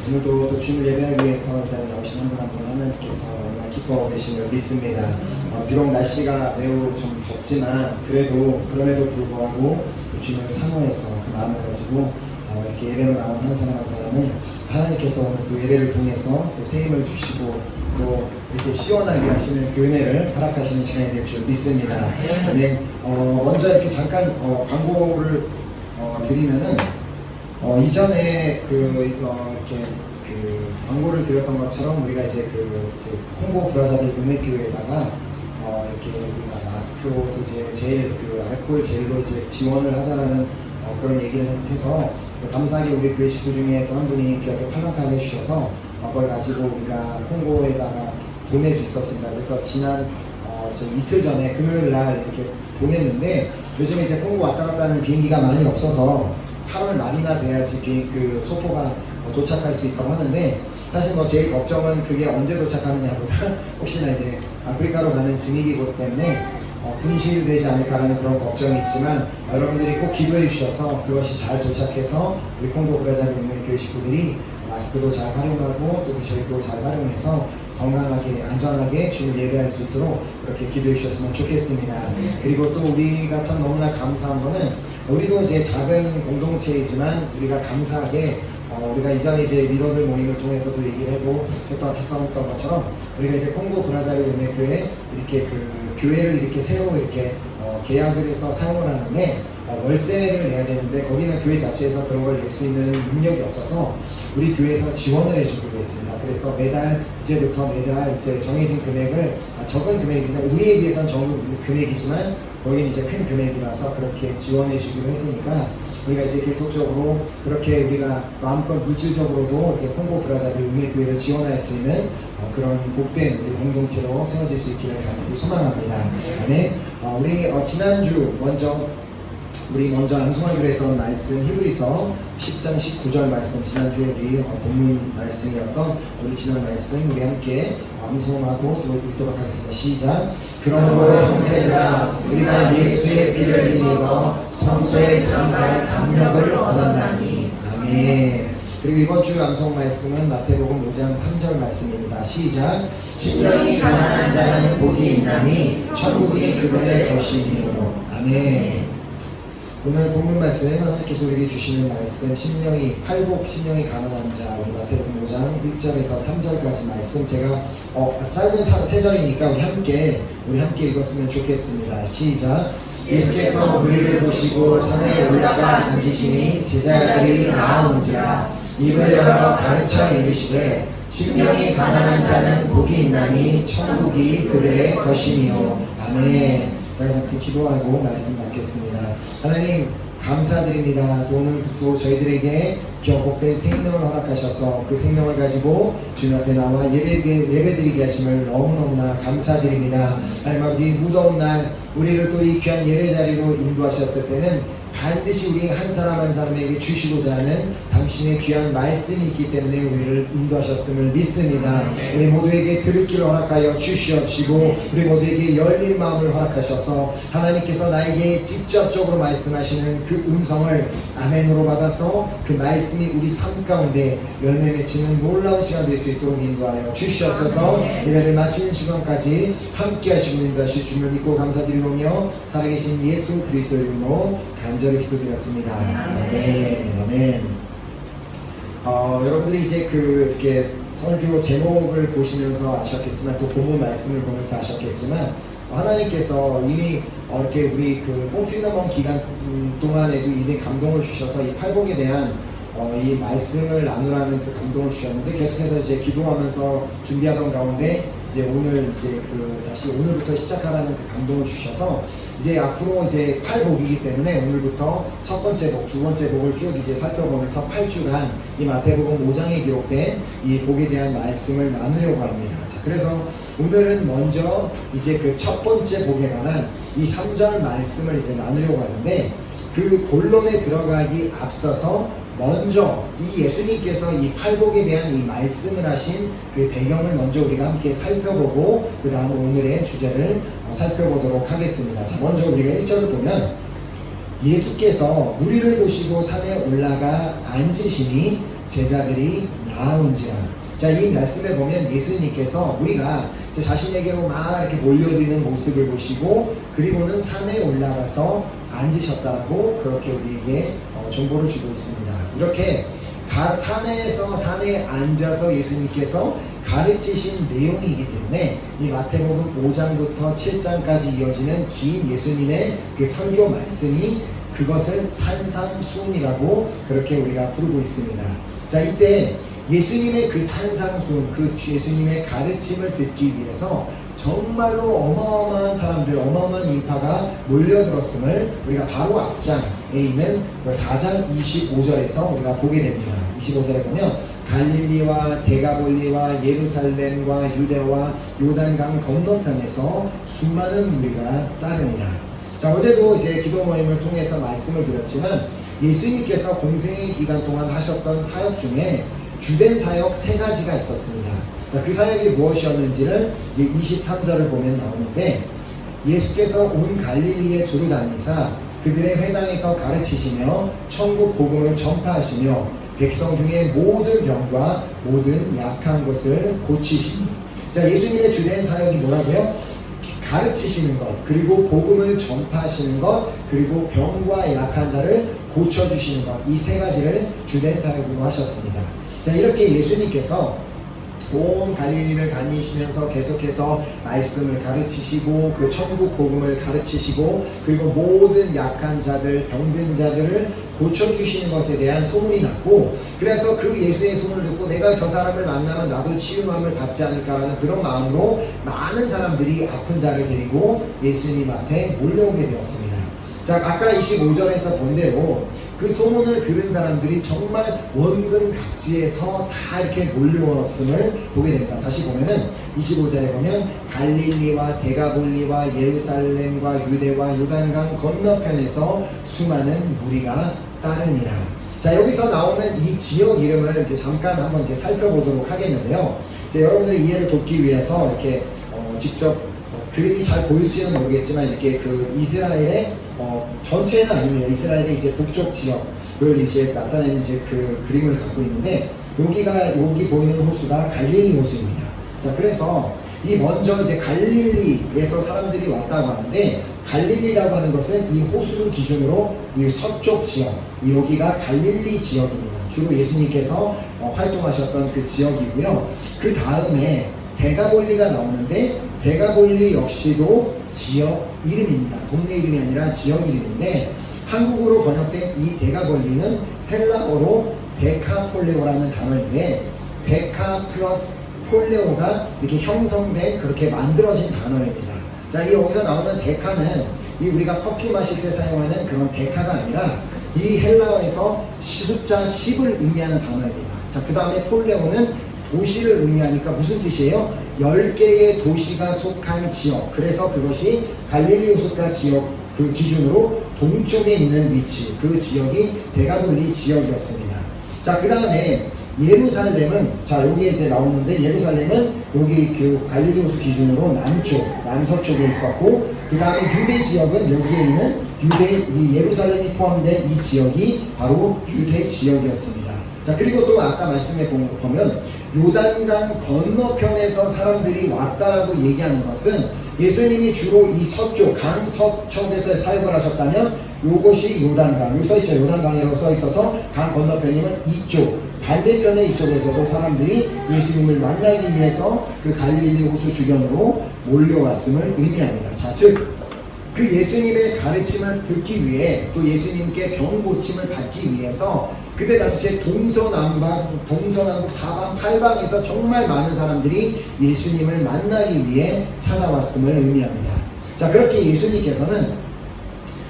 오늘도 또 주님을 예배하기 위해서 이 자리에 나오신 한 분 한 분 하나님께서 얼마나 기뻐하고 계심을 믿습니다. 비록 날씨가 매우 좀 덥지만 그럼에도 불구하고 주님을 사모해서 그 마음을 가지고 이렇게 예배로 나온 한 사람 한 사람을 하나님께서 오늘 또 예배를 통해서 또 새 힘을 주시고 또 이렇게 시원하게 하시는 그 은혜를 허락하시는 시간이 될 줄 믿습니다. 네, 먼저 이렇게 잠깐 광고를 드리면은 이전에 이렇게 광고를 드렸던 것처럼 우리가 이제 콩고 브라자빌 음악교회에다가 이렇게 우리가 마스크도 이제 젤 알코올 젤로 이제 지원을 하자라는 그런 얘기를 해서 감사하게 우리 교회 식구 중에 또 한 분이 기업에 8만카드 해주셔서 그걸 가지고 우리가 콩고에다가 보낼 수 있었습니다. 그래서 지난 이틀 전에 금요일 날 이렇게 보냈는데 요즘에 이제 콩고 왔다 갔다 하는 비행기가 많이 없어서 8월 말이나 돼야지 소포가 도착할 수 있다고 하는데 사실 제일 걱정은 그게 언제 도착하느냐보다 혹시나 이제 아프리카로 가는 증이기고 때문에 분실되지 않을까라는 그런 걱정이 있지만 여러분들이 꼭 기도해 주셔서 그것이 잘 도착해서 우리 콩고 브라자빌 있는 교회 식구들이 마스크도 잘 활용하고 또 그 젤도 잘 활용해서 건강하게 안전하게 주님을 예배할 수 있도록 그렇게 기도해 주셨으면 좋겠습니다. 그리고 또 우리가 참 너무나 감사한 거는 우리도 이제 작은 공동체이지만 우리가 감사하게 우리가 이전에 이제 리더들 모임을 통해서도 얘기를 했었던 것처럼 우리가 이제 콩고 브라자빌 은혜교회 이렇게 교회를 이렇게 새로 이렇게 계약을 해서 사용을 하는데 월세를 내야 되는데 거기는 교회 자체에서 그런 걸 낼 수 있는 능력이 없어서 우리 교회에서 지원을 해주기로 했습니다. 그래서 이제부터 매달 이제 정해진 금액을 적은 금액이나 우리에 비해서는 적은 금액이지만 거기는 이제 큰 금액이라서 그렇게 지원해 주기로 했으니까 우리가 이제 계속적으로 그렇게 우리가 마음껏 물질적으로도 이렇게 콩고 브라자빌 은혜교회를 지원할 수 있는 그런 복된 우리 공동체로 세워질 수 있기를 간절히 소망합니다. 그다음에 우리 지난주 먼저 암송하기로 했던 말씀 히브리서 10장 19절 말씀 지난주에 우리 본문 말씀이었던 우리 지난 말씀 우리 함께 암송하고 또 읽도록 하겠습니다. 시작. 그러므로 형제들아 우리가 예수의 피를 힘입어 성소의 담력을 얻었나니. 아멘. 그리고 이번 주 암송 말씀은 마태복음 5장 3절 말씀입니다. 시작. 심령이 가난한 자는 복이 있나니 천국이 그들의 것이니로. 아멘. 오늘 본문 말씀 하나님께서 우리에게 주시는 말씀 팔복 심령이 가난한 자 우리 마태복음 5장 1절에서 3절까지 말씀 제가 짧은 3절이니까 우리 함께 읽었으면 좋겠습니다. 시작. 예수께서 무리를 보시고 산에 올라가 앉으시니 제자들이 나아온지라 입을 열어 가르쳐 이르시되 심령이 가난한 자는 복이 있나니 천국이 그들의 것이니요. 아멘. 제가 잠깐 기도하고 말씀 받겠습니다. 하나님 감사드립니다. 오늘도 저희들에게 귀한 복된 생명을 허락하셔서 그 생명을 가지고 주님 앞에 나와 예배드리게 하심을 너무너무나 감사드립니다. 하나님 아버지 무더운 날 우리를 또 이 귀한 예배 자리로 인도하셨을 때는 반드시 우리 한 사람 한 사람에게 주시고자 하는 당신의 귀한 말씀이 있기 때문에 우리를 인도하셨음을 믿습니다. 우리 모두에게 들을 길을 허락하여 주시옵시고 우리 모두에게 열린 마음을 허락하셔서 하나님께서 나에게 직접적으로 말씀하시는 그 음성을 아멘으로 받아서 그 말씀이 우리 삶 가운데 열매 맺히는 놀라운 시간 될 수 있도록 인도하여 주시옵소서. 예배를 마치는 시간까지 함께 하시고 인도하실 주님을 믿고 감사드리오며 살아계신 예수 그리스도의 이름으로 간절히 기도드렸습니다. 아멘. 아멘. 여러분들이 이제 이렇게 설교 제목을 보시면서 아셨겠지만 또 본문 말씀을 보면서 아셨겠지만 하나님께서 이미 이렇게 우리 뽕피너먼 기간 동안에도 이미 감동을 주셔서 이 팔복에 대한 이 말씀을 나누라는 그 감동을 주셨는데 계속해서 이제 기도하면서 준비하던 가운데 이제 오늘 다시 오늘부터 시작하라는 그 감동을 주셔서 이제 앞으로 이제 팔복이기 때문에 오늘부터 첫 번째 복, 두 번째 복을 쭉 이제 살펴보면서 8주간 이 마태복음 5장에 기록된 이 복에 대한 말씀을 나누려고 합니다. 자, 그래서 오늘은 먼저 이제 그 첫 번째 복에 관한 이 3절 말씀을 이제 나누려고 하는데 그 본론에 들어가기 앞서서 먼저 이 예수님께서 이 팔복에 대한 이 말씀을 하신 그 배경을 먼저 우리가 함께 살펴보고 그 다음 오늘의 주제를 살펴보도록 하겠습니다. 자, 먼저 우리가 1절을 보면 예수께서 무리를 보시고 산에 올라가 앉으시니 제자들이 나아온지라. 자, 이 말씀에 보면 예수님께서 우리가 자신에게로 막 이렇게 몰려드는 모습을 보시고 그리고는 산에 올라가서 앉으셨다고 그렇게 우리에게 정보를 주고 있습니다. 이렇게 산에 앉아서 예수님께서 가르치신 내용이기 때문에 이 마태복음 5장부터 7장까지 이어지는 긴 예수님의 그 설교 말씀이 그것을 산상수훈이라고 그렇게 우리가 부르고 있습니다. 자, 이때 예수님의 그 산상수훈, 그 예수님의 가르침을 듣기 위해서 정말로 어마어마한 사람들, 어마어마한 인파가 몰려들었음을 우리가 바로 앞장에 있는 4장 25절에서 우리가 보게 됩니다. 25절에 보면 갈릴리와 데가볼리와 예루살렘과 유대와 요단강 건너편에서 수많은 무리가 따르니라. 자, 어제도 이제 기도 모임을 통해서 말씀을 드렸지만 예수님께서 공생의 기간 동안 하셨던 사역 중에 주된 사역 3가지가 있었습니다. 자, 그 사역이 무엇이었는지를 이제 23절을 보면 나오는데 예수께서 온 갈릴리에 두루 다니사 그들의 회당에서 가르치시며 천국 복음을 전파하시며 백성 중에 모든 병과 모든 약한 것을 고치시니. 자, 예수님의 주된 사역이 뭐라고요? 가르치시는 것, 그리고 복음을 전파하시는 것, 그리고 병과 약한 자를 고쳐주시는 것, 이 3가지를 주된 사역으로 하셨습니다. 자, 이렇게 예수님께서 온 갈릴리를 다니시면서 계속해서 말씀을 가르치시고 그 천국 복음을 가르치시고 그리고 모든 약한 자들, 병든 자들을 고쳐주시는 것에 대한 소문이 났고, 그래서 그 예수의 소문을 듣고 내가 저 사람을 만나면 나도 치유함을 받지 않을까라는 그런 마음으로 많은 사람들이 아픈 자를 데리고 예수님 앞에 몰려오게 되었습니다. 자, 아까 25절에서 본 대로 그 소문을 들은 사람들이 정말 원근 각지에서 다 이렇게 몰려왔음을 보게 됩니다. 다시 보면은 25절에 보면 갈릴리와 데가볼리와 예루살렘과 유대와 요단강 건너편에서 수많은 무리가 따르니라. 자, 여기서 나오는 이 지역 이름을 이제 잠깐 한번 이제 살펴보도록 하겠는데요. 이제 여러분들의 이해를 돕기 위해서 이렇게 직접 그림이 잘 보일지는 모르겠지만 이렇게 그 이스라엘의 전체는 아닙니다. 이스라엘의 이제 북쪽 지역을 이제 나타내는 이제 그 그림을 갖고 있는데 여기 보이는 호수가 갈릴리 호수입니다. 자, 그래서 이 먼저 이제 갈릴리에서 사람들이 왔다고 하는데 갈릴리라고 하는 것은 이 호수를 기준으로 이 서쪽 지역, 여기가 갈릴리 지역입니다. 주로 예수님께서 활동하셨던 그 지역이고요. 그 다음에 데가볼리가 나오는데 데가볼리 역시도 지역 이름입니다. 동네 이름이 아니라 지역 이름인데 한국어로 번역된 이 데가볼리는 헬라어로 데카폴레오라는 단어인데 데카 플러스 폴레오가 이렇게 형성된 그렇게 만들어진 단어입니다. 자, 이 여기서 나오는 데카는 이 우리가 커피 마실 때 사용하는 그런 데카가 아니라 이 헬라어에서 숫자 10을 의미하는 단어입니다. 자, 그 다음에 폴레오는 도시를 의미하니까 무슨 뜻이에요? 10개의 도시가 속한 지역. 그래서 그것이 갈릴리 호숫가 지역 그 기준으로 동쪽에 있는 위치, 그 지역이 데가볼리 지역이었습니다. 자, 그 다음에 예루살렘은, 자, 여기에 이제 나오는데 예루살렘은 여기 그 갈릴리 호수 기준으로 남서쪽에 있었고, 그 다음에 유대 지역은 여기에 있는 이 예루살렘이 포함된 이 지역이 바로 유대 지역이었습니다. 자, 그리고 또 아까 말씀해 보면 요단강 건너편에서 사람들이 왔다라고 얘기하는 것은 예수님이 주로 이 서쪽, 강 서쪽에서 사역을 하셨다면 요것이 요단강, 여기 써있죠. 요단강이라고 써있어서 강 건너편이면 이쪽, 반대편의 이쪽에서도 사람들이 예수님을 만나기 위해서 그 갈릴리 호수 주변으로 몰려왔음을 의미합니다. 자, 즉 그 예수님의 가르침을 듣기 위해 또 예수님께 병 고침을 받기 위해서 그때 당시에 동서남북 사방팔방에서 정말 많은 사람들이 예수님을 만나기 위해 찾아왔음을 의미합니다. 자, 그렇게 예수님께서는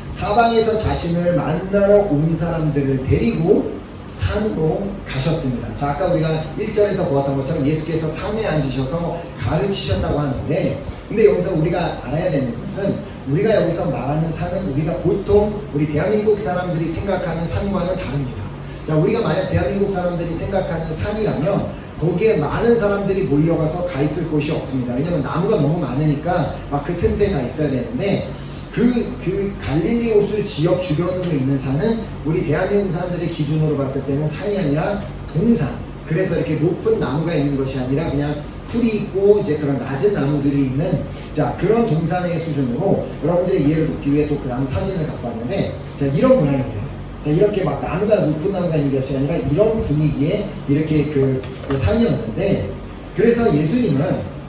사방에서 자신을 만나러 온 사람들을 데리고 산으로 가셨습니다. 자, 아까 우리가 1절에서 보았던 것처럼 예수께서 산에 앉으셔서 가르치셨다고 하는데, 근데 여기서 우리가 알아야 되는 것은 우리가 여기서 말하는 산은 우리가 보통 우리 대한민국 사람들이 생각하는 산과는 다릅니다. 자, 우리가 만약 대한민국 사람들이 생각하는 산이라면 거기에 많은 사람들이 몰려가서 가 있을 곳이 없습니다. 왜냐면 나무가 너무 많으니까 막 그 틈새가 있어야 되는데 그 갈릴리 호수 지역 주변으로 있는 산은 우리 대한민국 사람들의 기준으로 봤을 때는 산이 아니라 동산. 그래서 이렇게 높은 나무가 있는 것이 아니라 그냥 풀이 있고 이제 그런 낮은 나무들이 있는 자 그런 동산의 수준으로 여러분들의 이해를 돕기 위해 또 그 다음 사진을 갖고 왔는데 자 이런 모양입니다. 자 이렇게 막 나무가 높은 나무가 있는 것이 아니라 이런 분위기에 이렇게 그 산이었는데 그래서 예수님은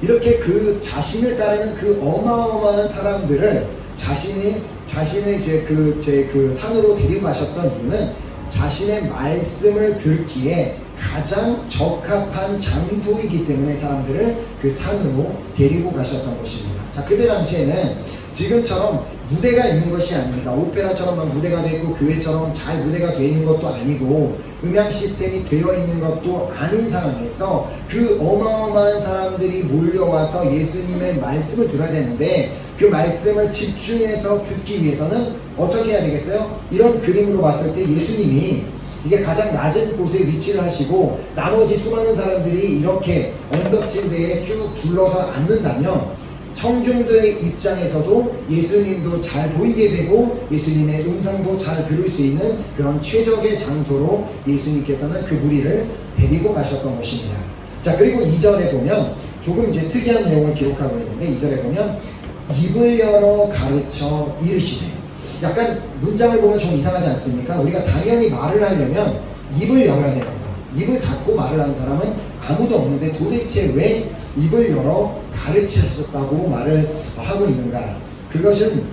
이렇게 그 자신을 따르는 그 어마어마한 사람들을 자신의 이제 그 산으로 데리고 가셨던 이유는 자신의 말씀을 듣기에 가장 적합한 장소이기 때문에 사람들을 그 산으로 데리고 가셨던 것입니다. 자, 그때 당시에는 지금처럼 무대가 있는 것이 아닙니다. 오페라처럼 막 무대가 되어 있고 교회처럼 잘 무대가 되어 있는 것도 아니고 음향 시스템이 되어 있는 것도 아닌 상황에서 그 어마어마한 사람들이 몰려와서 예수님의 말씀을 들어야 되는데 그 말씀을 집중해서 듣기 위해서는 어떻게 해야 되겠어요? 이런 그림으로 봤을 때 예수님이 이게 가장 낮은 곳에 위치를 하시고 나머지 수많은 사람들이 이렇게 언덕진 데에 쭉 둘러서 앉는다면 청중들의 입장에서도 예수님도 잘 보이게 되고 예수님의 음성도 잘 들을 수 있는 그런 최적의 장소로 예수님께서는 그 무리를 데리고 가셨던 것입니다. 자, 그리고 2절에 보면 조금 이제 특이한 내용을 기록하고 있는데 2절에 보면 입을 열어 가르쳐 이르시되 약간 문장을 보면 좀 이상하지 않습니까? 우리가 당연히 말을 하려면 입을 열어야 됩니다. 입을 닫고 말을 하는 사람은 아무도 없는데 도대체 왜 입을 열어 가르치셨다고 말을 하고 있는가? 그것은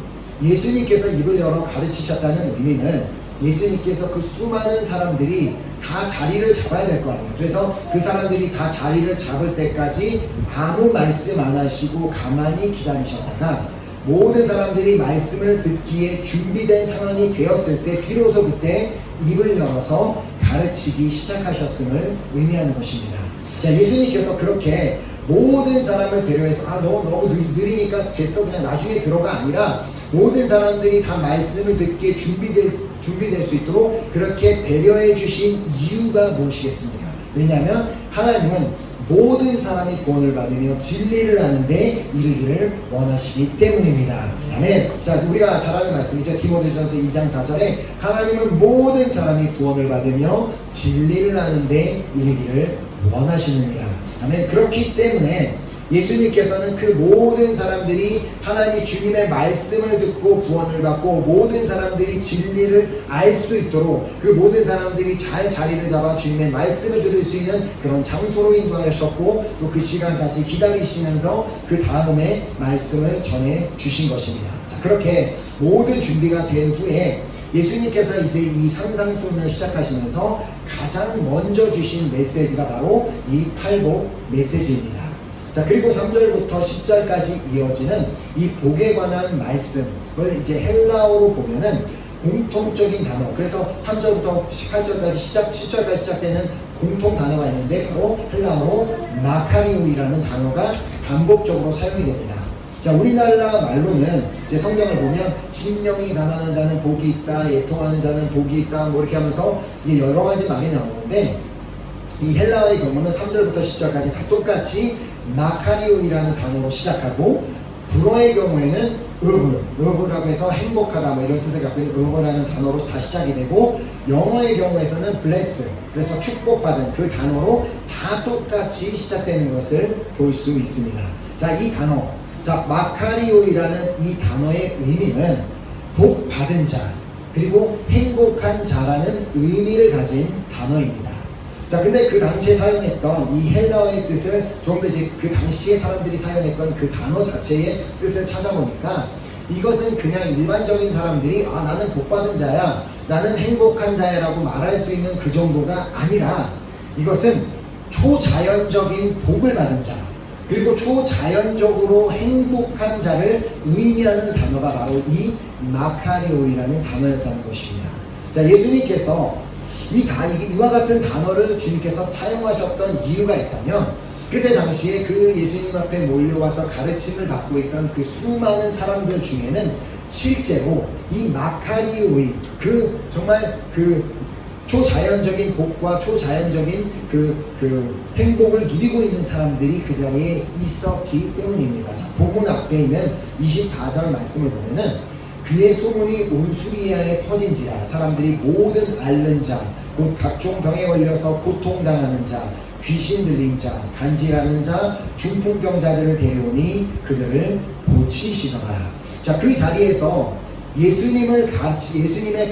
예수님께서 입을 열어 가르치셨다는 의미는 예수님께서 그 수많은 사람들이 다 자리를 잡아야 될 거 아니에요. 그래서 그 사람들이 다 자리를 잡을 때까지 아무 말씀 안 하시고 가만히 기다리셨다가 모든 사람들이 말씀을 듣기에 준비된 상황이 되었을 때 비로소 그때 입을 열어서 가르치기 시작하셨음을 의미하는 것입니다. 자, 예수님께서 그렇게 모든 사람을 배려해서 너 너무 느리니까 됐어 그냥 나중에 들어가 아니라 모든 사람들이 다 말씀을 듣기에 준비될 수 있도록 그렇게 배려해 주신 이유가 무엇이겠습니까? 왜냐하면 하나님은 모든 사람이 구원을 받으며 진리를 아는데 이르기를 원하시기 때문입니다. 아멘. 자, 우리가 잘 아는 말씀이죠. 디모데전서 2장 4절에 하나님은 모든 사람이 구원을 받으며 진리를 아는데 이르기를 원하시느니라. 아멘. 그렇기 때문에 예수님께서는 그 모든 사람들이 하나님 주님의 말씀을 듣고 구원을 받고 모든 사람들이 진리를 알 수 있도록 그 모든 사람들이 잘 자리를 잡아 주님의 말씀을 들을 수 있는 그런 장소로 인도하셨고 또 그 시간까지 기다리시면서 그 다음에 말씀을 전해 주신 것입니다. 자, 그렇게 모든 준비가 된 후에 예수님께서 이제 이 산상수훈을 시작하시면서 가장 먼저 주신 메시지가 바로 이 팔복 메시지입니다. 자, 그리고 3절부터 10절까지 이어지는 이 복에 관한 말씀을 이제 헬라어로 보면은 공통적인 단어, 그래서 3절부터 18절까지 10절까지 시작되는 공통 단어가 있는데 바로 헬라어로 마카리오이라는 단어가 반복적으로 사용이 됩니다. 자, 우리나라 말로는 이제 성경을 보면 심령이 가난한 자는 복이 있다, 애통하는 자는 복이 있다, 뭐 이렇게 하면서 이게 여러 가지 말이 나오는데 이 헬라어의 경우는 3절부터 10절까지 다 똑같이 마카리오이라는 단어로 시작하고 불어의 경우에는 으흐라고 해서 행복하다 뭐 이런 뜻을 갖고 있는 으흐라는 단어로 다 시작이 되고 영어의 경우에서는 blessed 그래서 축복받은 그 단어로 다 똑같이 시작되는 것을 볼 수 있습니다. 자, 이 단어 자, 마카리오이라는 이 단어의 의미는 복 받은 자 그리고 행복한 자라는 의미를 가진 단어입니다. 자, 근데 그 당시에 사용했던 이 헬라어의 뜻을 좀 더 이제 그 당시에 사람들이 사용했던 그 단어 자체의 뜻을 찾아보니까 이것은 그냥 일반적인 사람들이 나는 복 받은 자야, 나는 행복한 자야라고 말할 수 있는 그 정도가 아니라 이것은 초자연적인 복을 받은 자 그리고 초자연적으로 행복한 자를 의미하는 단어가 바로 이 마카리오이라는 단어였다는 것입니다. 자, 예수님께서 이와 같은 단어를 주님께서 사용하셨던 이유가 있다면 그때 당시에 그 예수님 앞에 몰려와서 가르침을 받고 있던 그 수많은 사람들 중에는 실제로 이 마카리오이 정말 초자연적인 복과 초자연적인 그 행복을 누리고 있는 사람들이 그 자리에 있었기 때문입니다. 자, 본문 앞에 있는 24절 말씀을 보면은 그의 소문이 온 수리아에 퍼진지라 사람들이 모든 앓는 자 곧 각종 병에 걸려서 고통당하는 자 귀신 들린 자 간질하는 자 중풍병자들을 데려오니 그들을 고치시더라. 자, 그 자리에서 예수님의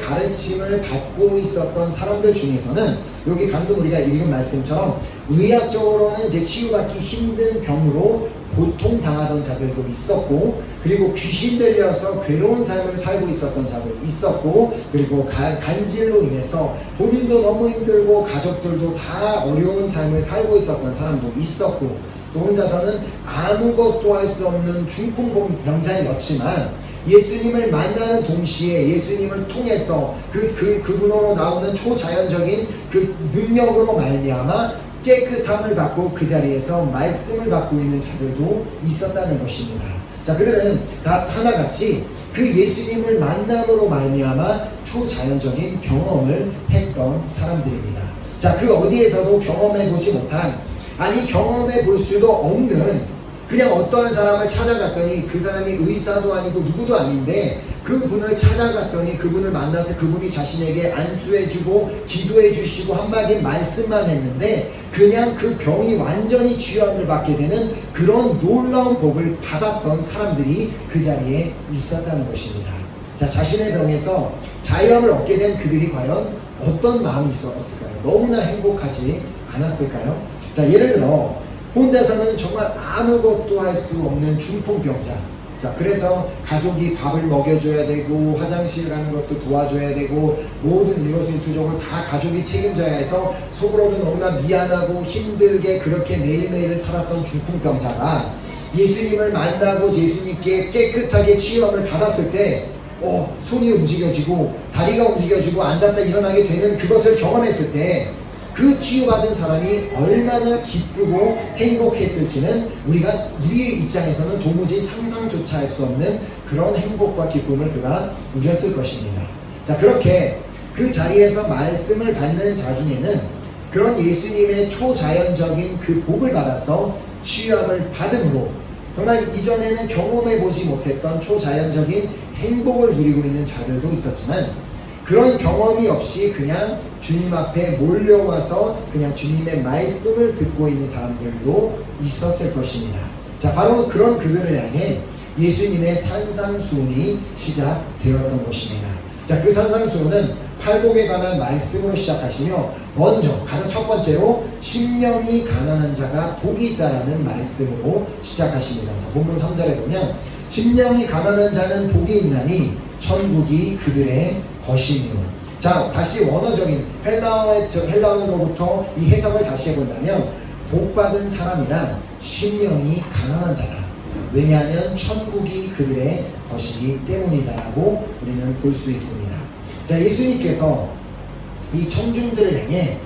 가르침을 받고 있었던 사람들 중에서는 여기 방금 우리가 읽은 말씀처럼 의학적으로는 이제 치유받기 힘든 병으로 고통당하던 자들도 있었고, 그리고 귀신 들려서 괴로운 삶을 살고 있었던 자도 있었고, 그리고 간질로 인해서 본인도 너무 힘들고 가족들도 다 어려운 삶을 살고 있었던 사람도 있었고, 또 혼자서는 아무것도 할 수 없는 중풍병자였지만 예수님을 만나는 동시에 예수님을 통해서 그분으로 나오는 초자연적인 그 능력으로 말미암아 깨끗함을 받고 그 자리에서 말씀을 받고 있는 자들도 있었다는 것입니다. 자, 그들은 다 하나같이 그 예수님을 만남으로 말미암아 초자연적인 경험을 했던 사람들입니다. 자, 그 어디에서도 경험해 보지 못한, 아니 경험해 볼 수도 없는 그냥 어떠한 사람을 찾아갔더니 그 사람이 의사도 아니고 누구도 아닌데 그분을 찾아갔더니 그분을 만나서 그분이 자신에게 안수해주고 기도해주시고 한마디 말씀만 했는데 그냥 그 병이 완전히 치유함을 받게 되는 그런 놀라운 복을 받았던 사람들이 그 자리에 있었다는 것입니다. 자, 자신의 병에서 자유함을 얻게 된 그들이 과연 어떤 마음이 있었을까요? 너무나 행복하지 않았을까요? 자, 예를 들어 혼자서는 정말 아무것도 할 수 없는 중풍병자. 자, 그래서 가족이 밥을 먹여줘야 되고 화장실 가는 것도 도와줘야 되고 모든 일거수일투족을 다 가족이 책임져야 해서 속으로는 너무나 미안하고 힘들게 그렇게 매일매일 살았던 중풍병자가 예수님을 만나고 예수님께 깨끗하게 치유함을 받았을 때 손이 움직여지고 다리가 움직여지고 앉았다 일어나게 되는 그것을 경험했을 때 그 치유받은 사람이 얼마나 기쁘고 행복했을지는 우리의 입장에서는 도무지 상상조차 할 수 없는 그런 행복과 기쁨을 그가 누렸을 것입니다. 자, 그렇게 그 자리에서 말씀을 받는 자 중에는 그런 예수님의 초자연적인 그 복을 받아서 치유함을 받음으로 정말 이전에는 경험해보지 못했던 초자연적인 행복을 누리고 있는 자들도 있었지만 그런 경험이 없이 그냥 주님 앞에 몰려와서 그냥 주님의 말씀을 듣고 있는 사람들도 있었을 것입니다. 자, 바로 그런 그들을 향해 예수님의 산상수훈이 시작되었던 것입니다. 자, 그 산상수훈은 팔복에 관한 말씀으로 시작하시며 먼저 가장 첫 번째로 심령이 가난한 자가 복이 있다라는 말씀으로 시작하십니다. 자, 본문 3절에 보면 심령이 가난한 자는 복이 있나니 천국이 그들의 것이며. 자, 다시 원어적인 헬라어로부터 이 해석을 다시 해본다면 복받은 사람이란 심령이 가난한 자다. 왜냐하면 천국이 그들의 것이기 때문이다라고 우리는 볼 수 있습니다. 자, 예수님께서 이 청중들을 향해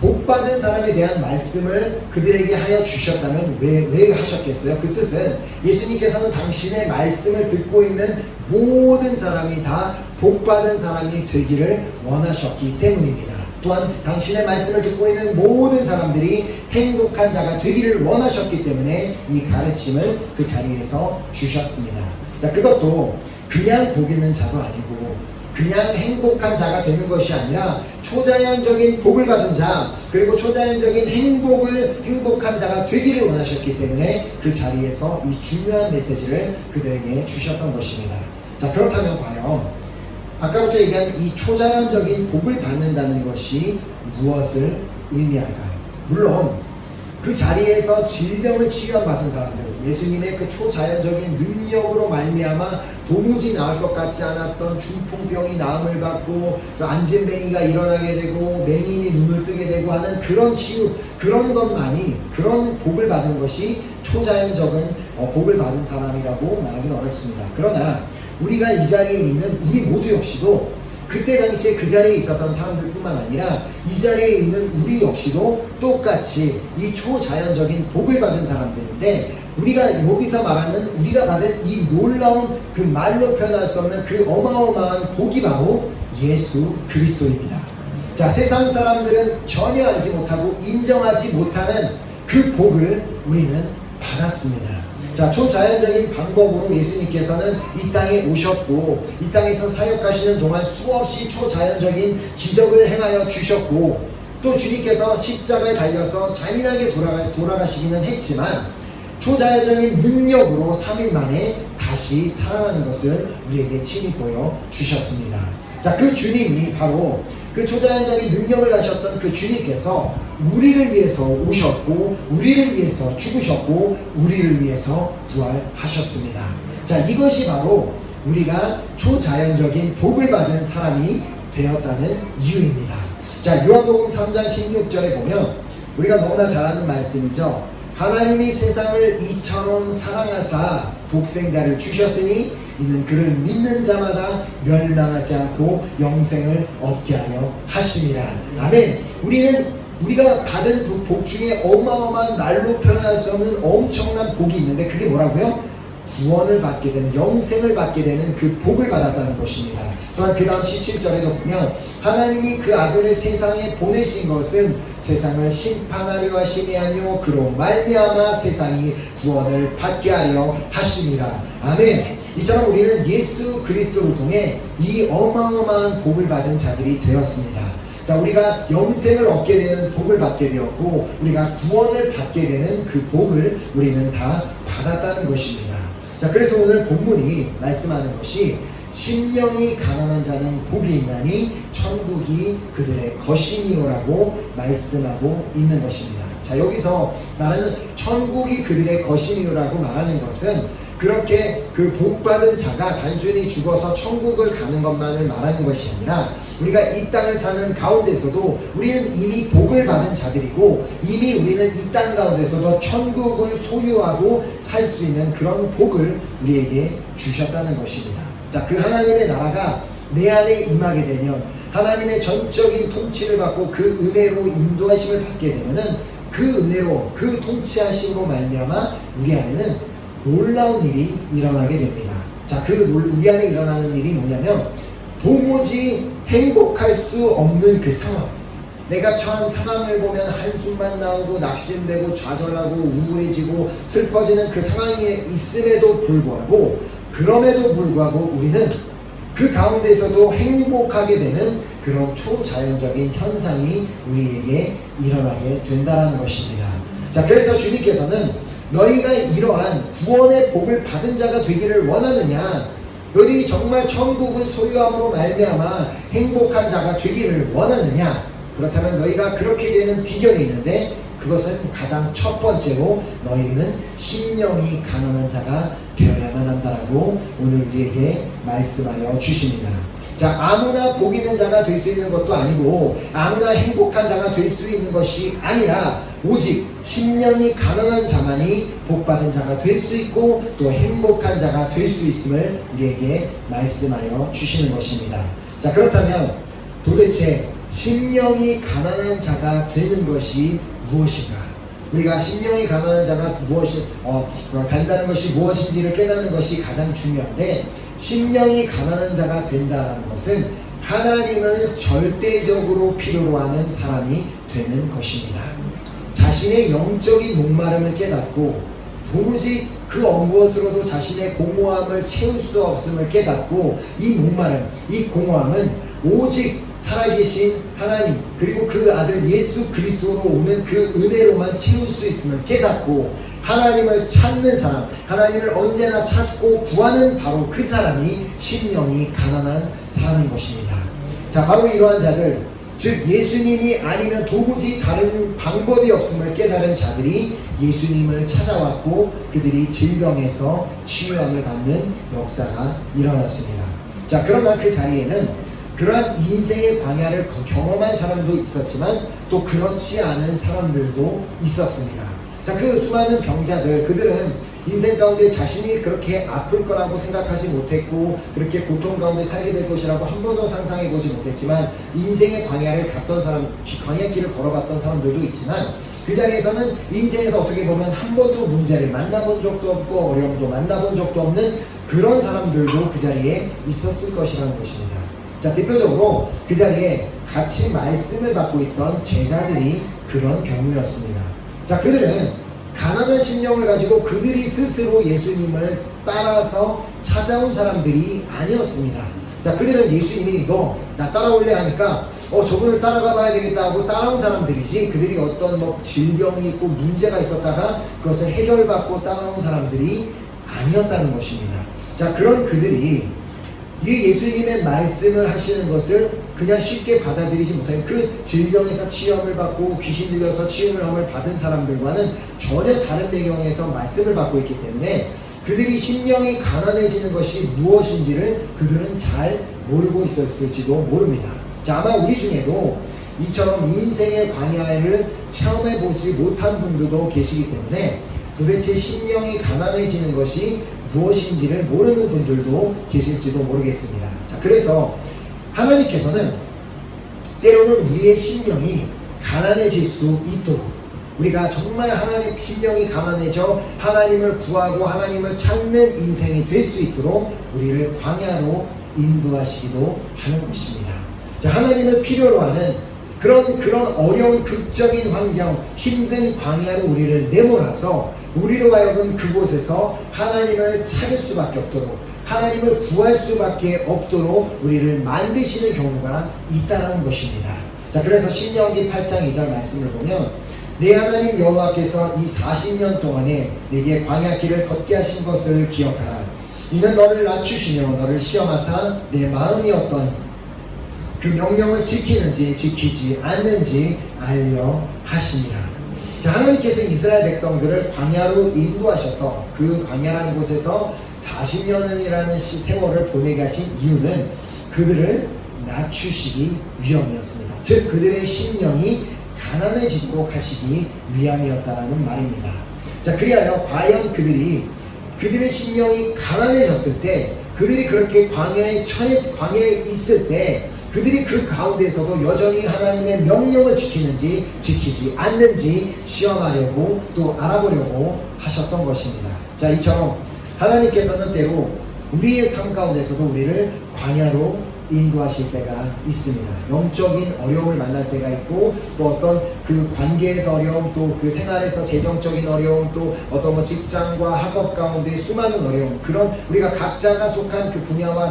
복받은 사람에 대한 말씀을 그들에게 하여 주셨다면 왜 하셨겠어요? 그 뜻은 예수님께서는 당신의 말씀을 듣고 있는 모든 사람이 다 복받은 사람이 되기를 원하셨기 때문입니다. 또한 당신의 말씀을 듣고 있는 모든 사람들이 행복한 자가 되기를 원하셨기 때문에 이 가르침을 그 자리에서 주셨습니다. 자, 그것도 그냥 복 있는 자도 아니고 그냥 행복한 자가 되는 것이 아니라 초자연적인 복을 받은 자, 그리고 초자연적인 행복한 자가 되기를 원하셨기 때문에 그 자리에서 이 중요한 메시지를 그들에게 주셨던 것입니다. 자, 그렇다면 과연 아까부터 얘기한 이 초자연적인 복을 받는다는 것이 무엇을 의미할까요? 물론 그 자리에서 질병을 치유받은 사람들, 예수님의 그 초자연적인 능력으로 말미암아 도무지 나을 것 같지 않았던 중풍병이 나음을 받고 안진뱅이가 일어나게 되고 맹인이 눈을 뜨게 되고 하는 그런 치유, 그런 것만이, 그런 복을 받은 것이 초자연적인 복을 받은 사람이라고 말하기는 어렵습니다. 그러나 우리가 이 자리에 있는 우리 모두 역시도 그때 당시에 그 자리에 있었던 사람들 뿐만 아니라 이 자리에 있는 우리 역시도 똑같이 이 초자연적인 복을 받은 사람들인데, 우리가 여기서 말하는 우리가 받은 이 놀라운 그 말로 표현할 수 없는 그 어마어마한 복이 바로 예수 그리스도입니다. 자, 세상 사람들은 전혀 알지 못하고 인정하지 못하는 그 복을 우리는 받았습니다. 자, 초자연적인 방법으로 예수님께서는 이 땅에 오셨고, 이 땅에서 사역하시는 동안 수없이 초자연적인 기적을 행하여 주셨고, 또 주님께서 십자가에 달려서 잔인하게 돌아가시기는 했지만 초자연적인 능력으로 3일 만에 다시 살아나는 것을 우리에게 친히 보여주셨습니다. 자, 그 주님이 바로 그 초자연적인 능력을 가셨던 그 주님께서 우리를 위해서 오셨고, 우리를 위해서 죽으셨고, 우리를 위해서 부활하셨습니다. 자, 이것이 바로 우리가 초자연적인 복을 받은 사람이 되었다는 이유입니다. 자, 요한복음 3장 16절에 보면 우리가 너무나 잘 아는 말씀이죠. 하나님이 세상을 이처럼 사랑하사 독생자를 주셨으니 이는 그를 믿는 자마다 멸망하지 않고 영생을 얻게 하려 하심이라. 아멘. 우리가 받은 그 복 중에 어마어마한 말로 표현할 수 없는 엄청난 복이 있는데 그게 뭐라고요? 구원을 받게 되는, 영생을 받게 되는 그 복을 받았다는 것입니다. 또한 그 다음 17절에도 보면 하나님이 그 아들을 세상에 보내신 것은 세상을 심판하려 하심이 아니요 그로 말미암아 세상이 구원을 받게 하려 하심이라. 아멘. 이처럼 우리는 예수 그리스도를 통해 이 어마어마한 복을 받은 자들이 되었습니다. 자, 우리가 영생을 얻게 되는 복을 받게 되었고, 우리가 구원을 받게 되는 그 복을 우리는 다 받았다는 것입니다. 자, 그래서 오늘 본문이 말씀하는 것이 심령이 가난한 자는 복이 있나니 천국이 그들의 것이니요라고 말씀하고 있는 것입니다. 자, 여기서 말하는 천국이 그들의 것이니요라고 말하는 것은 그렇게 그 복받은 자가 단순히 죽어서 천국을 가는 것만을 말하는 것이 아니라 우리가 이 땅을 사는 가운데서도 우리는 이미 복을 받은 자들이고, 이미 우리는 이 땅 가운데서도 천국을 소유하고 살 수 있는 그런 복을 우리에게 주셨다는 것입니다. 자, 그 하나님의 나라가 내 안에 임하게 되면, 하나님의 전적인 통치를 받고 그 은혜로 인도하심을 받게 되면은 그 은혜로, 그 통치하심으로 말미암아 우리 안에는 놀라운 일이 일어나게 됩니다. 자, 우리 안에 일어나는 일이 뭐냐면 도무지 행복할 수 없는 그 상황, 내가 처한 상황을 보면 한숨만 나오고 낙심되고 좌절하고 우울해지고 슬퍼지는 그 상황에 있음에도 불구하고, 그럼에도 불구하고 우리는 그 가운데서도 행복하게 되는 그런 초자연적인 현상이 우리에게 일어나게 된다는 것입니다. 자, 그래서 주님께서는 너희가 이러한 구원의 복을 받은 자가 되기를 원하느냐, 너희들이 정말 천국을 소유함으로 말미암아 행복한 자가 되기를 원하느냐, 그렇다면 너희가 그렇게 되는 비결이 있는데 그것은 가장 첫 번째로 너희는 심령이 가난한 자가 되어야만 한다라고 오늘 우리에게 말씀하여 주십니다. 자, 아무나 복 있는 자가 될 수 있는 것도 아니고 아무나 행복한 자가 될 수 있는 것이 아니라 오직 심령이 가난한 자만이 복받은 자가 될 수 있고 또 행복한 자가 될 수 있음을 우리에게 말씀하여 주시는 것입니다. 자, 그렇다면 도대체 심령이 가난한 자가 되는 것이 무엇인가? 우리가 심령이 가난한 자가 된다는 것이 무엇인지를 깨닫는 것이 가장 중요한데, 심령이 가난한 자가 된다는 것은 하나님을 절대적으로 필요로 하는 사람이 되는 것입니다. 자신의 영적인 목마름을 깨닫고 도무지 그 무엇으로도 자신의 공허함을 채울 수 없음을 깨닫고, 이 목마름, 이 공허함은 오직 살아계신 하나님 그리고 그 아들 예수 그리스도로 오는 그 은혜로만 채울 수 있음을 깨닫고 하나님을 찾는 사람, 하나님을 언제나 찾고 구하는 바로 그 사람이 심령이 가난한 사람인 것입니다. 자, 바로 이러한 자들, 즉 예수님이 아니면 도무지 다른 방법이 없음을 깨달은 자들이 예수님을 찾아왔고 그들이 질병에서 치유함을 받는 역사가 일어났습니다. 자, 그러나 그 자리에는 그러한 인생의 광야를 경험한 사람도 있었지만 또 그렇지 않은 사람들도 있었습니다. 자, 그 수많은 병자들, 그들은 인생 가운데 자신이 그렇게 아플 거라고 생각하지 못했고 그렇게 고통 가운데 살게 될 것이라고 한 번도 상상해 보지 못했지만 인생의 광야를 갔던 사람, 광야길을 걸어봤던 사람들도 있지만 그 자리에서는 인생에서 어떻게 보면 한 번도 문제를 만나본 적도 없고 어려움도 만나본 적도 없는 그런 사람들도 그 자리에 있었을 것이라는 것입니다. 자, 대표적으로 그 자리에 같이 말씀을 받고 있던 제자들이 그런 경우였습니다. 자, 그들은 가난한 심령을 가지고 그들이 스스로 예수님을 따라서 찾아온 사람들이 아니었습니다. 자, 그들은 예수님이 너 나 따라올래 하니까 저분을 따라가 봐야 되겠다 하고 따라온 사람들이지, 그들이 어떤 뭐 질병이 있고 문제가 있었다가 그것을 해결받고 따라온 사람들이 아니었다는 것입니다. 자, 그런 그들이 이 예수님의 말씀을 하시는 것을 그냥 쉽게 받아들이지 못하는, 그 질병에서 치유함을 받고 귀신 들려서 치유함을 받은 사람들과는 전혀 다른 배경에서 말씀을 받고 있기 때문에 그들이 심령이 가난해지는 것이 무엇인지를 그들은 잘 모르고 있었을지도 모릅니다. 자, 아마 우리 중에도 이처럼 인생의 광야를 체험해보지 못한 분들도 계시기 때문에 도대체 심령이 가난해지는 것이 무엇인지를 모르는 분들도 계실지도 모르겠습니다. 자, 그래서 하나님께서는 때로는 우리의 심령이 가난해질 수 있도록, 우리가 정말 하나님 심령이 가난해져 하나님을 구하고 하나님을 찾는 인생이 될 수 있도록 우리를 광야로 인도하시기도 하는 것입니다. 자, 하나님을 필요로 하는 그런 어려운 극적인 환경, 힘든 광야로 우리를 내몰아서 우리로 하여금 그곳에서 하나님을 찾을 수밖에 없도록, 하나님을 구할 수밖에 없도록 우리를 만드시는 경우가 있다는 것입니다. 자, 그래서 신명기 8장 2절 말씀을 보면 내 하나님 여호와께서 이 40년 동안에 내게 광야길을 걷게 하신 것을 기억하라. 이는 너를 낮추시며 너를 시험하사 내 마음이 어떠하니 그 명령을 지키는지 지키지 않는지 알려 하시니라. 자, 하나님께서 이스라엘 백성들을 광야로 인도하셔서 그 광야라는 곳에서 40년이라는 세월을 보내게 하신 이유는 그들을 낮추시기 위함이었습니다. 즉 그들의 심령이 가난해지도록 하시기 위함이었다는 말입니다. 자, 그리하여 과연 그들의 심령이 가난해졌을 때, 그들이 그렇게 광야에 있을 때 그들이 그 가운데서도 여전히 하나님의 명령을 지키는지 지키지 않는지 시험하려고 또 알아보려고 하셨던 것입니다. 자, 이처럼 하나님께서는 때로 우리의 삶 가운데서도 우리를 광야로 인도하실 때가 있습니다. 영적인 어려움을 만날 때가 있고, 또 어떤 그 관계에서 어려움, 또 그 생활에서 재정적인 어려움, 또 어떤 뭐 직장과 학업 가운데 수많은 어려움, 그런 우리가 각자가 속한 그 분야와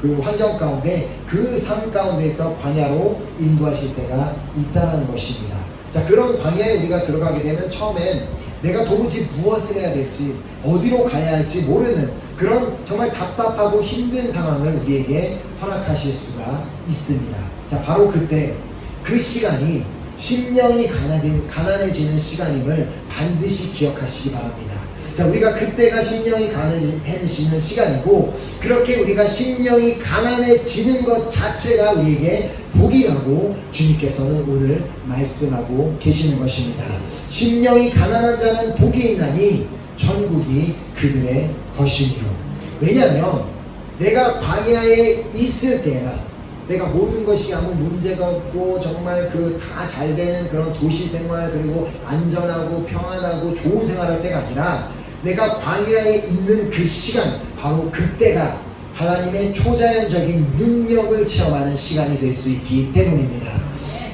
그 환경 가운데 그 삶 가운데서 광야로 인도하실 때가 있다는 것입니다. 자, 그런 광야에 우리가 들어가게 되면 처음엔 내가 도무지 무엇을 해야 될지, 어디로 가야 할지 모르는 그런 정말 답답하고 힘든 상황을 우리에게 허락하실 수가 있습니다. 자, 바로 그때 그 시간이 심령이 가난해지는 시간임을 반드시 기억하시기 바랍니다. 자, 우리가 그때가 심령이 가난해지는 시간이고, 그렇게 우리가 심령이 가난해지는 것 자체가 우리에게 복이라고 주님께서는 오늘 말씀하고 계시는 것입니다. 심령이 가난한 자는 복이 있나니 천국이 그들의 것이니요. 왜냐하면 내가 광야에 있을 때만, 내가 모든 것이 아무 문제가 없고 정말 그 다 잘 되는 그런 도시 생활, 그리고 안전하고 평안하고 좋은 생활할 때가 아니라 내가 광야에 있는 그 시간, 바로 그때가 하나님의 초자연적인 능력을 체험하는 시간이 될 수 있기 때문입니다.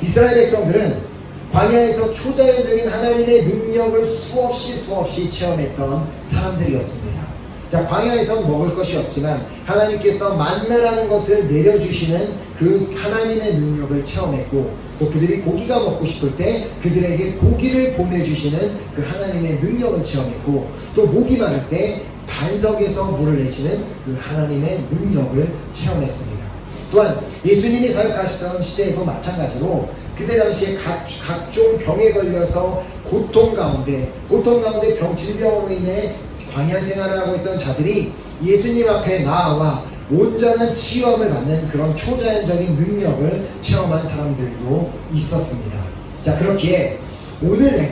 이스라엘 백성들은 광야에서 초자연적인 하나님의 능력을 수없이 체험했던 사람들이었습니다. 자, 광야에선 먹을 것이 없지만 하나님께서 만나라는 것을 내려주시는 그 하나님의 능력을 체험했고, 또 그들이 고기가 먹고 싶을 때 그들에게 고기를 보내주시는 그 하나님의 능력을 체험했고, 또 목이 마를 때 반석에서 물을 내시는 그 하나님의 능력을 체험했습니다. 또한 예수님이 사역하시던 시대에도 마찬가지로 그때 당시에 각종 병에 걸려서 고통 가운데 질병으로 인해 광야 생활을 하고 있던 자들이 예수님 앞에 나아와 온전한 치유함을 받는 그런 초자연적인 능력을 체험한 사람들도 있었습니다. 자, 그렇기에 오늘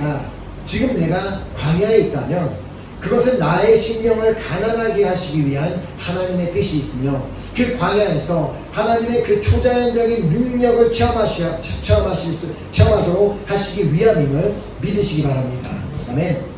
지금 내가 광야에 있다면 그것은 나의 심령을 가난하게 하시기 위한 하나님의 뜻이 있으며, 그 광야에서 하나님의 그 초자연적인 능력을 체험하도록 하시기 위함임을 믿으시기 바랍니다. 아멘.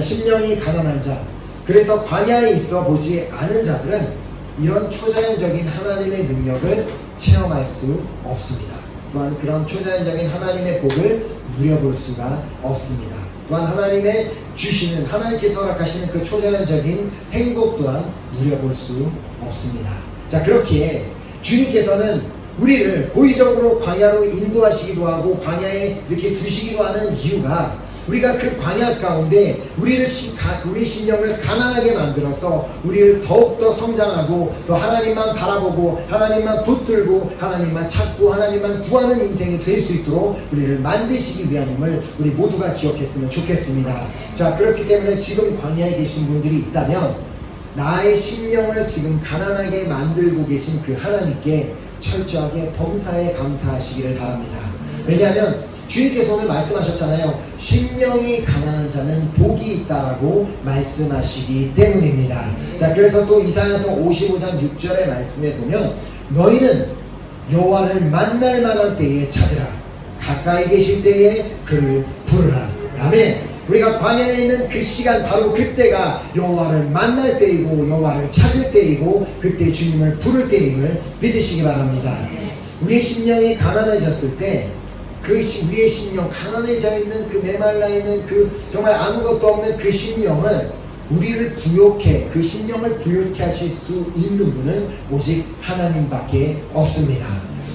심령이 가난한 자, 그래서 광야에 있어 보지 않은 자들은 이런 초자연적인 하나님의 능력을 체험할 수 없습니다. 또한 그런 초자연적인 하나님의 복을 누려볼 수가 없습니다. 또한 하나님의 주시는, 하나님께서 허락하시는 그 초자연적인 행복 또한 누려볼 수 없습니다. 자, 그렇기에 주님께서는 우리를 고의적으로 광야로 인도하시기도 하고 광야에 이렇게 두시기도 하는 이유가, 우리가 그 광야 가운데 우리 신령을 가난하게 만들어서 우리를 더욱더 성장하고 또 하나님만 바라보고 하나님만 붙들고 하나님만 찾고 하나님만 구하는 인생이 될 수 있도록 우리를 만드시기 위함임을 우리 모두가 기억했으면 좋겠습니다. 자, 그렇기 때문에 지금 광야에 계신 분들이 있다면 나의 심령을 지금 가난하게 만들고 계신 그 하나님께 철저하게 범사에 감사하시기를 바랍니다. 왜냐하면 주님께서 오늘 말씀하셨잖아요. 심령이 가난한 자는 복이 있다라고 말씀하시기 때문입니다. 자, 그래서 또 이사야서 55장 6절의 말씀에 보면 너희는 여호와를 만날 만한 때에 찾으라. 가까이 계실 때에 그를 부르라. 아멘. 우리가 광야에 있는 그 시간, 바로 그때가 여호와를 만날 때이고 여호와를 찾을 때이고 그때 주님을 부를 때임을 믿으시기 바랍니다. 우리의 심령이 가난해졌을 때 그 우리의 심령, 가난해져 있는 그 메말라 있는 그 정말 아무것도 없는 그 심령을 우리를 부욕해, 그 심령을 부욕해 하실 수 있는 분은 오직 하나님밖에 없습니다.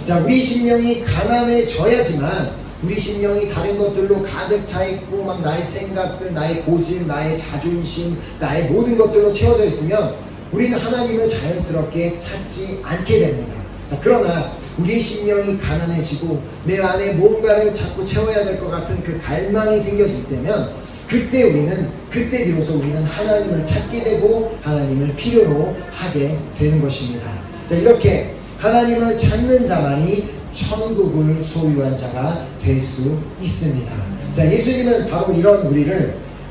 자, 우리 심령이 가난해져야지만, 우리 심령이 다른 것들로 가득 차 있고 막 나의 생각들, 나의 고집, 나의 자존심, 나의 모든 것들로 채워져 있으면 우리는 하나님을 자연스럽게 찾지 않게 됩니다. 자, 그러나 우리의 심령이 가난해지고 내 안에 뭔가를 자꾸 채워야 될 것 같은 그 갈망이 생겨질 때면 그때 비로소 우리는 하나님을 찾게 되고 하나님을 필요로 하게 되는 것입니다. 자, 이렇게 하나님을 찾는 자만이 천국을 소유한 자가 될 수 있습니다. 자, 예수님은 바로 이런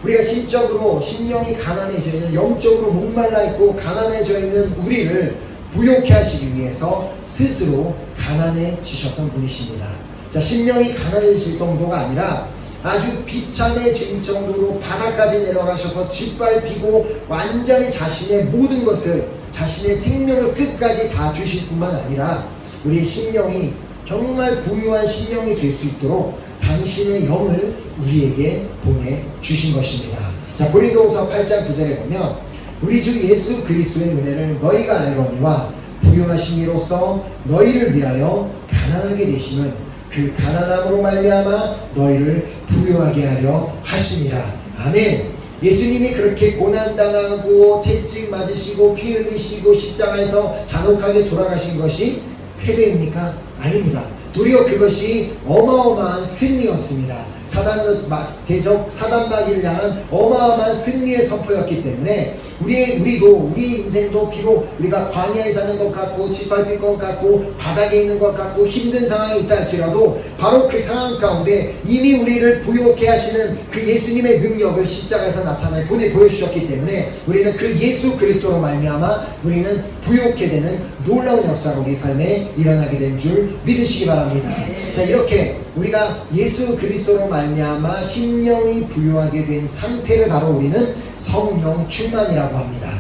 우리가 심적으로 심령이 가난해져 있는, 영적으로 목말라 있고 가난해져 있는 우리를 부욕해 하시기 위해서 스스로 가난해지셨던 분이십니다. 자, 심령이 가난해질 정도가 아니라 아주 비참해질 정도로 바다까지 내려가셔서 짓밟히고 완전히 자신의 모든 것을, 자신의 생명을 끝까지 다 주실 뿐만 아니라 우리의 심령이 정말 부유한 심령이 될 수 있도록 당신의 영을 우리에게 보내주신 것입니다. 자, 고린도후서 8장 9절에 보면 우리 주 예수 그리스도의 은혜를 너희가 알거니와 부유하심이로써 너희를 위하여 가난하게 되심은 그 가난함으로 말미암아 너희를 부유하게 하려 하심이라. 아멘. 예수님이 그렇게 고난당하고 채찍 맞으시고 피 흘리시고 십자가에서 잔혹하게 돌아가신 것이 패배입니까? 아닙니다. 도리어 그것이 어마어마한 승리였습니다. 대적 사단마귀를 향한 어마어마한 승리의 선포였기 때문에 우리의 인생도 비록 우리가 광야에 사는 것 같고 짓밟힐 것 같고 바닥에 있는 것 같고 힘든 상황이 있다 할지라도 바로 그 상황 가운데 이미 우리를 부욕해 하시는 그 예수님의 능력을 십자가에서 나타내 보여주셨기 때문에 우리는 그 예수 그리스도로 말미암아 우리는 부욕해 되는 놀라운 역사가 우리 삶에 일어나게 된 줄 믿으시기 바랍니다. 자, 이렇게 우리가 예수 그리스도로 말미암아 심령이 부유하게 된 상태를 바로 우리는 성령 충만이라고 합니다.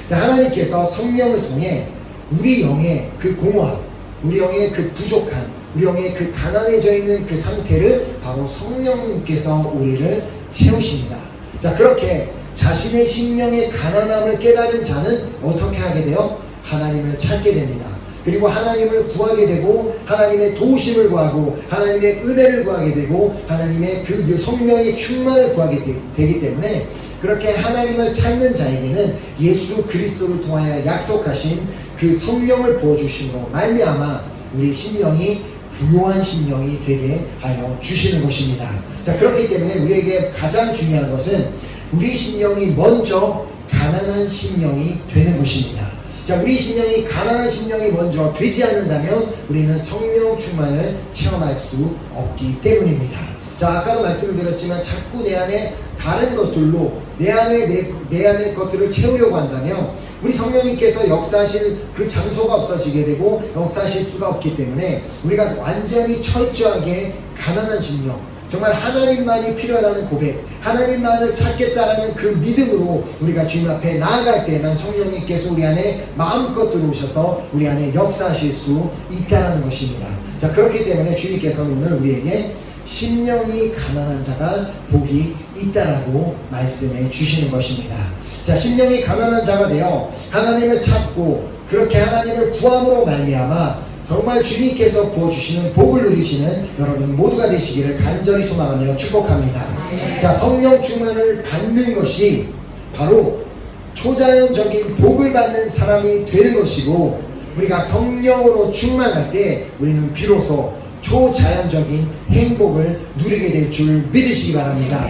자, 하나님께서 성령을 통해 우리 영의 그 공허함, 우리 영의 그 부족함, 우리 영의 그 가난해져 있는 그 상태를 바로 성령께서 우리를 채우십니다. 자, 그렇게 자신의 심령의 가난함을 깨달은 자는 어떻게 하게 돼요? 하나님을 찾게 됩니다. 그리고 하나님을 구하게 되고 하나님의 도우심을 구하고 하나님의 은혜를 구하게 되고 하나님의 그 성령의 충만을 구하게 되기 때문에 그렇게 하나님을 찾는 자에게는 예수 그리스도를 통하여 약속하신 그 성령을 부어주심으로 말미암아 우리 심령이 부요한 심령이 되게 하여 주시는 것입니다. 자, 그렇기 때문에 우리에게 가장 중요한 것은 우리 심령이 먼저 가난한 심령이 되는 것입니다. 자, 우리 심령이 가난한 심령이 먼저 되지 않는다면 우리는 성령 충만을 체험할 수 없기 때문입니다. 자, 아까도 말씀을 드렸지만 자꾸 내 안에 다른 것들로 내 안에 것들을 채우려고 한다면 우리 성령님께서 역사하실 그 장소가 없어지게 되고 역사하실 수가 없기 때문에 우리가 완전히 철저하게 가난한 심령, 정말 하나님만이 필요하다는 고백, 하나님만을 찾겠다라는 그 믿음으로 우리가 주님 앞에 나아갈 때만 성령님께서 우리 안에 마음껏 들어오셔서 우리 안에 역사하실 수 있다는 것입니다. 자, 그렇기 때문에 주님께서는 오늘 우리에게 심령이 가난한 자가 복이 있다라고 말씀해 주시는 것입니다. 자, 심령이 가난한 자가 되어 하나님을 찾고 그렇게 하나님을 구함으로 말미암아 정말 주님께서 부어주시는 복을 누리시는 여러분 모두가 되시기를 간절히 소망하며 축복합니다. 자, 성령 충만을 받는 것이 바로 초자연적인 복을 받는 사람이 되는 것이고, 우리가 성령으로 충만할 때 우리는 비로소 초자연적인 행복을 누리게 될 줄 믿으시기 바랍니다.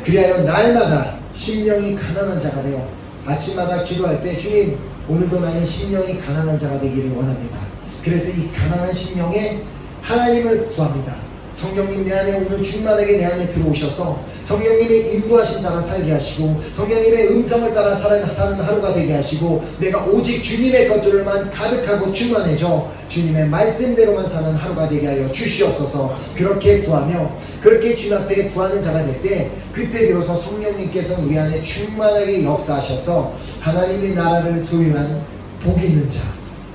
그리하여 날마다 심령이 가난한 자가 되어 아침마다 기도할 때 주님, 오늘도 나는 심령이 가난한 자가 되기를 원합니다. 그래서 이 가난한 심령에 하나님을 구합니다. 성령님 내 안에 오늘 충만하게 내 안에 들어오셔서 성령님의 인도하심 따라 살게 하시고 성령님의 음성을 따라 사는 하루가 되게 하시고 내가 오직 주님의 것들만 가득하고 충만해져 주님의 말씀대로만 사는 하루가 되게 하여 주시옵소서. 그렇게 구하며 그렇게 주님 앞에 구하는 자가 될 때 그때 비로소 성령님께서 우리 안에 충만하게 역사하셔서 하나님의 나라를 소유한 복 있는 자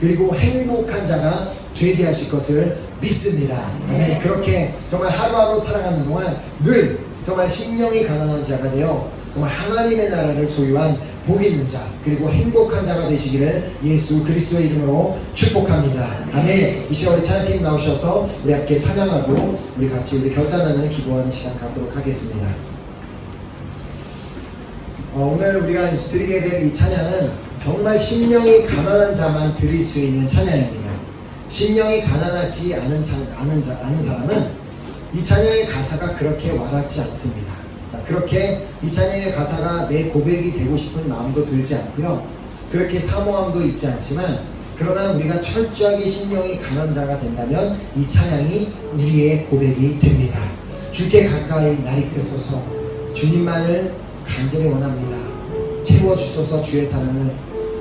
그리고 행복한 자가 되게 하실 것을 믿습니다. 아멘. 그렇게 정말 하루하루 살아가는 동안 늘 정말 심령이 가난한 자가 되어 정말 하나님의 나라를 소유한 복 있는 자 그리고 행복한 자가 되시기를 예수 그리스도의 이름으로 축복합니다. 아멘. 이 시간 우리 찬양팀 나오셔서 우리 함께 찬양하고 우리 같이 우리 결단하는 기도하는 시간 갖도록 하겠습니다. 오늘 우리가 드리게 될 이 찬양은 정말 심령이 가난한 자만 드릴 수 있는 찬양입니다. 심령이 가난하지 않은 사람은 이 찬양의 가사가 그렇게 와닿지 않습니다. 자, 그렇게 이 찬양의 가사가 내 고백이 되고 싶은 마음도 들지 않고요. 그렇게 사모함도 있지 않지만 그러나 우리가 철저하게 심령이 가난한 자가 된다면 이 찬양이 우리의 고백이 됩니다. 주께 가까이 나를 뺏어서 주님만을 간절히 원합니다. 채워주소서 주의 사랑을.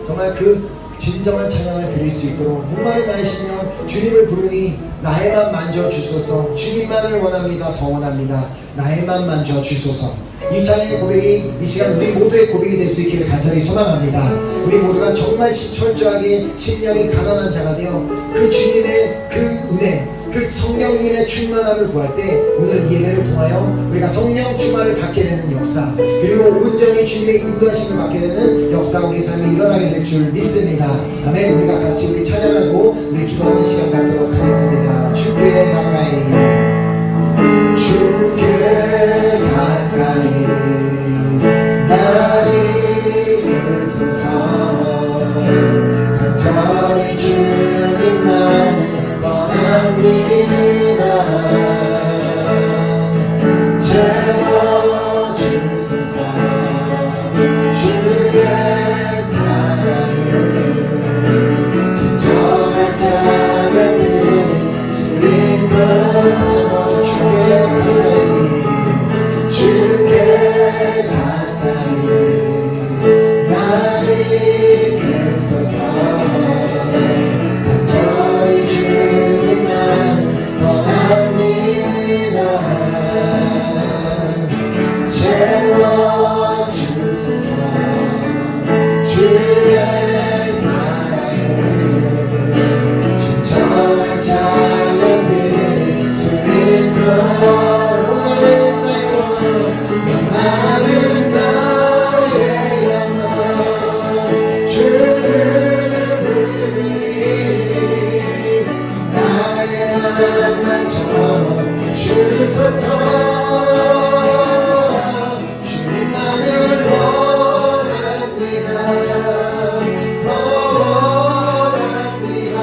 정말 그 진정한 찬양을 드릴 수 있도록 목마른 나의 심령 주님을 부르니 나의만 만져주소서. 주님만을 원합니다. 더 원합니다. 나의만 만져주소서. 이 찬양의 고백이 이 시간 우리 모두의 고백이 될 수 있기를 간절히 소망합니다. 우리 모두가 정말 철저하게 심령이 가난한 자가 되어 그 주님의 그 은혜 그 성령님의 충만함을 구할 때 오늘 이 예배를 통하여 우리가 성령 충만을 받게 되는 역사 그리고 온전히 주님의 인도하심을 받게 되는 역사 우리 삶이 일어나게 될 줄 믿습니다. 아멘. 우리가 같이 우리 찬양하고 우리 기도하는 시간 갖도록 하겠습니다. 주께 가까이 주께 가까이 나를 끄소서 간절히 주님만 원합니다. 채워주소서 주의 사랑을 진정한 자가 되는 주님과 주께 가까이 나를 끄소서 간절히 주님만 원합니다. 채워주소서 주의 사랑을 진정한 자가 되는 주님과 목마른 나의 영혼 주를 부르니 나의 맘 만져주소서. 주님만을 원합니다. 더 원합니다.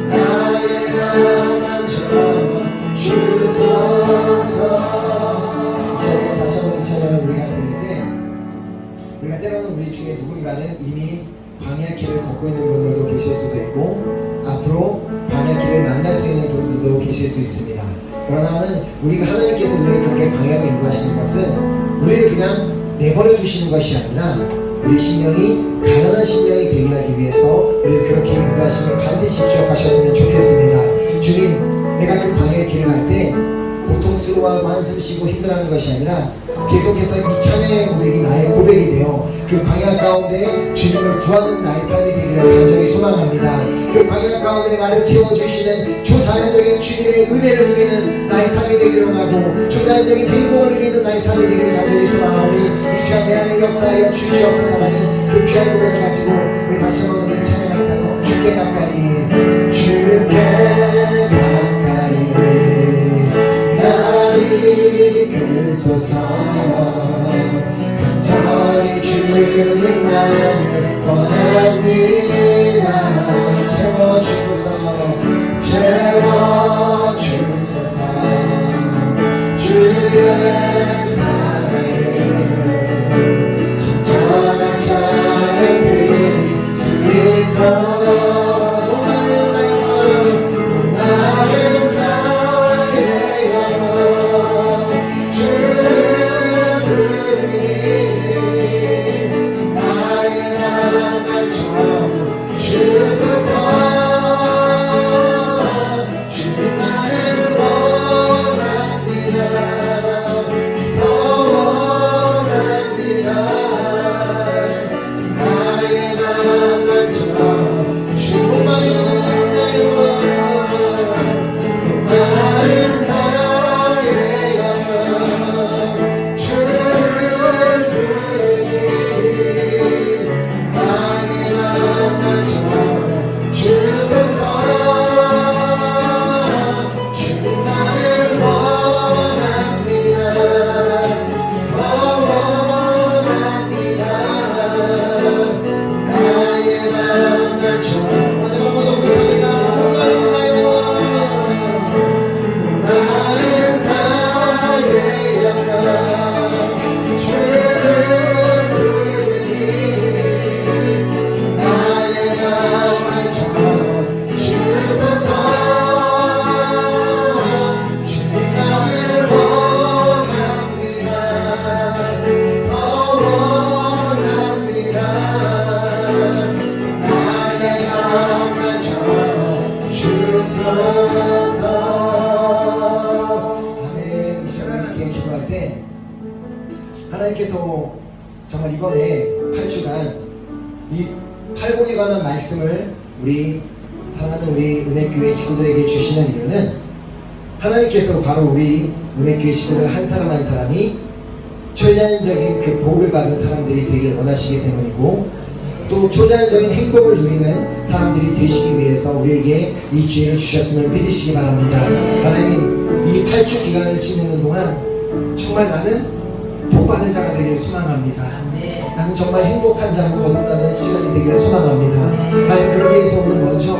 나의 맘 만져주소서. 다시 한번 이 찬양을 우리가 들을 때 우리가 때로는 우리 중에 누군가는 이미 광야 길을 걷고 있는 분들도 계실 수도 있고 앞으로 광야 길을 만날 수 있는 분들도 계실 수 있습니다. 그러나는 우리가 하나님께서 우리를 그렇게 광야로 인도하시는 것은 우리를 그냥 내버려 두시는 것이 아니라 우리 심령이 가난한 심령이 되게 하기 위해서 우리를 그렇게 인도하심을 반드시 기억하셨으면 좋겠습니다. 주님, 내가 그 광야의 길을 갈 때 기도하고 한숨 쉬고 힘들어하는 것이 아니라 계속해서 이 찬양의 고백이 나의 고백이 되어 그 광야 가운데 주님을 구하는 나의 삶이 되기를 간절히 소망합니다. 그 광야 가운데 나를 채워주시는 초자연적인 주님의 은혜를 누리는 나의 삶이 되기를 원하고 초자연적인 행복을 누리는 나의 삶이 되기를 간절히 소망하오니 이 시간 내 안에 역사하여 주시옵소서라는 그 귀한 고백을 가지고 우리 다시 한번 우리 찬양할까요? 주께 가까이 주께 가까이 나를 이끄소서 간절히 주님만을 원합니다. 채워주소서 채워주소서 주의 사랑을 진정한 찬양들이 숨이도록 아멘. 이 시간에 이렇게 기도할 때 하나님께서 정말 이번에 8주간 이 팔복에 관한 말씀을 우리 사랑하는 우리 은혜교회 식구들에게 주시는 이유는 하나님께서 바로 우리 은혜교회 식구들 한 사람 한 사람이 초자연적인 그 복을 받은 사람들이 되길 원하시기 때문이고 또 초자연적인 행복을 누리는 사람들이 되시기 위해서 우리에게 이 기회를 주셨음을 믿으시기 바랍니다. 하나님, 이 8주 기간을 지내는 동안 정말 나는 복받은 자가 되기를 소망합니다. 나는 정말 행복한 자로 거듭나는 시간이 되기를 소망합니다. 하나님, 그러기 위해서 오늘 먼저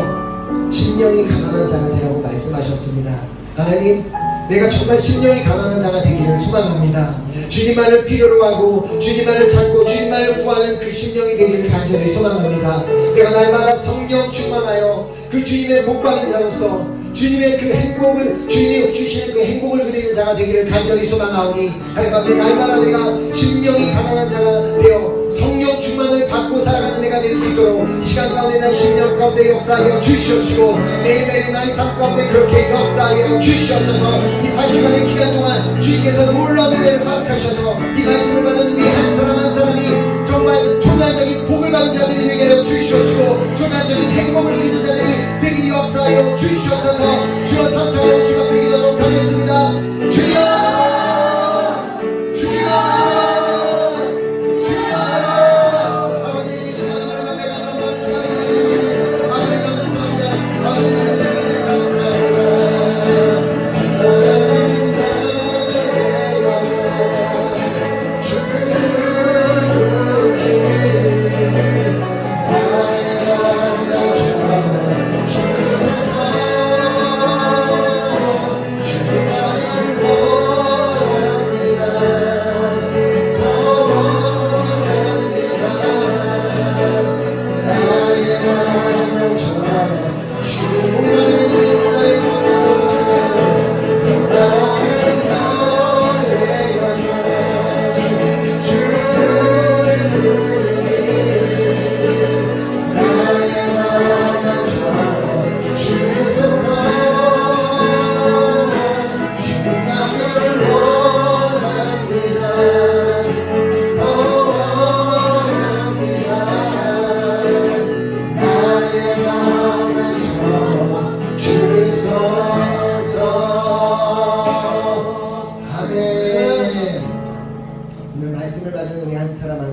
심령이 가난한 자가 되라고 말씀하셨습니다. 하나님, 내가 정말 심령이 가난한 자가 되기를 소망합니다. 주님만을 필요로 하고 주님만을 찾고 주님만을 구하는 그 심령이 되기를 간절히 소망합니다. 내가 날마다 성령 충만하여 그 주님의 복받은 자로서 주님의 그 행복을 주님이 주시는 그 행복을 누리는 자가 되기를 간절히 소망하오니 하나님 날마다 내가 심령이 가난한 자가 되어 성령 충만을 받고 살아가는 내가 될 수 있도록 시간 가운데 난 심령 가운데 역사하여 주시옵시고 매일매일 나의 삶 가운데 그렇게 역사하여 주시옵소서. 이 8주간의 기간 동안 주님께서 놀라운 은혜를 허락하셔서 이 말씀을 받은 우리 한 사람 한 사람이 정말 초자연적인 복을 받은 자들이 되게 하여 주시옵시고 초자연적인 행복을 누리는 자들이 되게 역사하여 주시옵소서. 주여 3차원 주 앞에 기도하도록 하겠습니다. 주여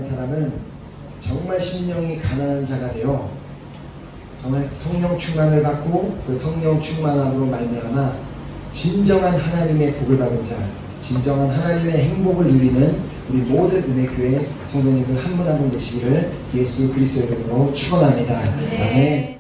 사람은 정말 심령이 가난한 자가 되어 정말 성령 충만을 받고 그 성령 충만함으로 말미암아 진정한 하나님의 복을 받은 자, 진정한 하나님의 행복을 누리는 우리 모든 은혜교회 성도님들 한 분 한 분 되시기를 예수 그리스도의 이름으로 축원합니다. 아멘.